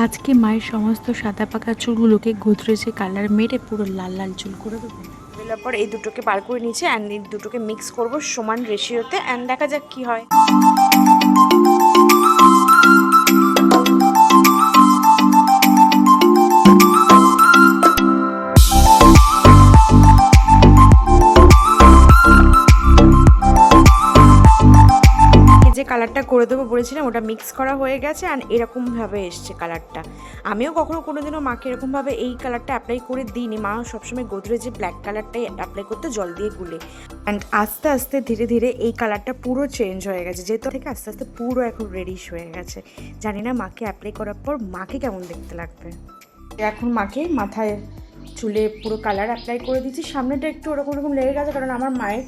আজকে মায়ের সমস্ত সাদা পাকা চুলগুলোকে গোদরেজে কালার মেরে পুরো লাল লাল চুল করে দেবো। বেলার পর এই দুটোকে বার করে নিয়েছি অ্যান্ড এই দুটোকে মিক্স করব সমান রেশিওতে অ্যান্ড দেখা যাক কি হয়। যে কালারটা করে দেবো বলেছিলাম ওটা মিক্স করা হয়ে গেছে অ্যান্ড এরকমভাবে এসছে কালারটা। আমিও কোনোদিনও মাকে এরকমভাবে এই কালারটা অ্যাপ্লাই করে দিইনি। মা সবসময় গোদরেজে ব্ল্যাক কালারটাই অ্যাপ্লাই করতে জল দিয়ে গুলে, অ্যান্ড আস্তে আস্তে ধীরে ধীরে এই কালারটা পুরো চেঞ্জ হয়ে গেছে, যেহেতু থেকে আস্তে আস্তে পুরো এখন রেডিশ হয়ে গেছে। জানি না মাকে অ্যাপ্লাই করার পর মাকে কেমন দেখতে লাগবে। এখন মাকে মাথায় চুলে পুরো কালার অ্যাপ্লাই করে দিচ্ছি। সামনেটা একটু ওরকম লেগে গেছে, কারণ আমার মায়ের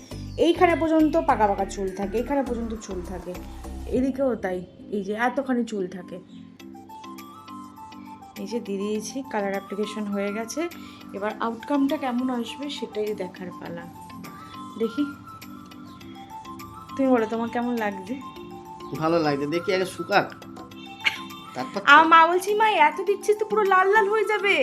এইখানে পর্যন্ত পাকা পাকা চুল থাকে, এইখানে পর্যন্ত চুল থাকে, এদিকেও তাই, এই যে এতখানি চুল থাকে। এই যে দিয়ে দিয়েছি, কালার অ্যাপ্লিকেশন হয়ে গেছে। এবার আউটকামটা কেমন আসবে সেটাই দেখার পালা। দেখি, তুমি বলো তোমার কেমন লাগছে? ভালো লাগছে, দেখি আগে শুকাক তারপর। আমার মা বলছি, মা এত দিচ্ছিস তো পুরো লাল লাল হয়ে যাবে।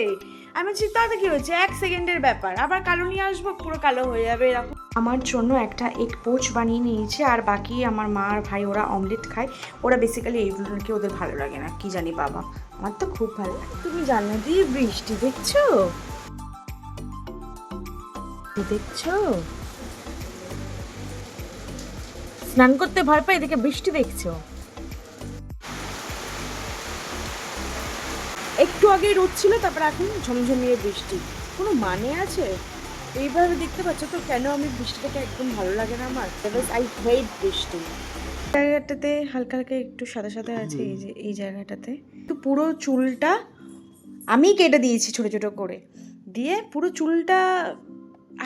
আমি বলছি তাতে কি হচ্ছে, 1 সেকেন্ডের ব্যাপার, আবার কালো নিয়ে আসবো পুরো কালো হয়ে যাবে এরকম। আমার জন্য একটা এগ পোচ বানিয়ে নিয়েছে, আর বাকি আমার মা আর ভাই ওরা অমলেট খায়। ওরা বেসিক্যালি এইগুলোকে ওদের ভালো লাগে না, কি জানি বাবা, আমার তো খুব ভালো লাগে। তুমি জানো দিয়ে বৃষ্টি দেখছো, দেখছো স্নান করতে ভয় পাই, এদিকে বৃষ্টি দেখছো। একটু আগে রোদ ছিল, তারপর এখন ঝমঝমিয়ে বৃষ্টি, কোনো মানে আছে? এইভাবে দেখতে পাচ্ছ তো কেন আমি বৃষ্টিটাকে একদম ভালো লাগে না আমার। আই হেট বৃষ্টি। জায়গাটাতে হালকা হালকা একটু সাদা সাদা আছে, এই যে এই জায়গাটাতে তো পুরো চুলটা আমি কেটে দিয়েছি ছোট ছোট করে দিয়ে, পুরো চুলটা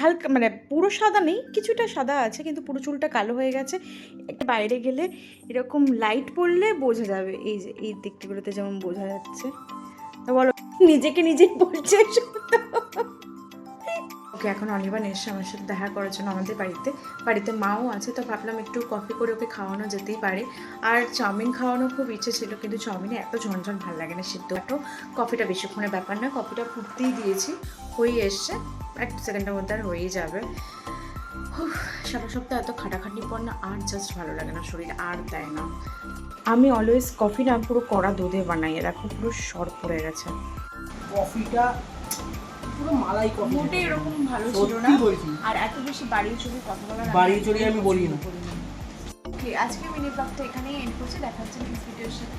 হালকা মানে পুরো সাদা নেই, কিছুটা সাদা আছে, কিন্তু পুরো চুলটা কালো হয়ে গেছে। একটা বাইরে গেলে এরকম লাইট পড়লে বোঝা যাবে, এই যে এই দিকগুলোতে যেমন বোঝা যাচ্ছে। তো বলো, নিজেকে নিজেই বলছে। ওকে এখন অনির্বাণ এসে আমার সাথে দেখা করার জন্য আমাদের বাড়িতে মাও আছে, তো ভাবলাম একটু কফি করে ওকে খাওয়ানো যেতেই পারে। আর চাউমিন খাওয়ানো খুব ইচ্ছে ছিল, কিন্তু চাউমিনে এত ঝনঝন ভালো লাগে না, সিদ্ধ একটু। কফিটা বেশিক্ষণের ব্যাপার না, কফিটা ফুটতেই দিয়েছি, হয়ে এসছে, 1 সেকেন্ডের মধ্যে আর হয়েই যাবে। সারা সপ্তাহ এত খাটাখাটনি পর না আর জাস্ট ভালো লাগে না, শরীর আর দেয় না। আমি অলওয়েজ কফি না পুরো কড়া দুধে বানাই, দেখো পুরো সর পড়ে গেছে। কফিটা পুরো মালাই কফি, মোটে এরকম ভালো ছিল না, আর এত বেশি বাড়িয়ে চড়িয়ে কথা বলার বাড়িয়ে চড়িয়ে আমি বলি না। ওকে, আজকে মিনি ব্লগটা এখানেই এন্ড করছি, দেখা হচ্ছে নেক্সট ভিডিওর সাথে।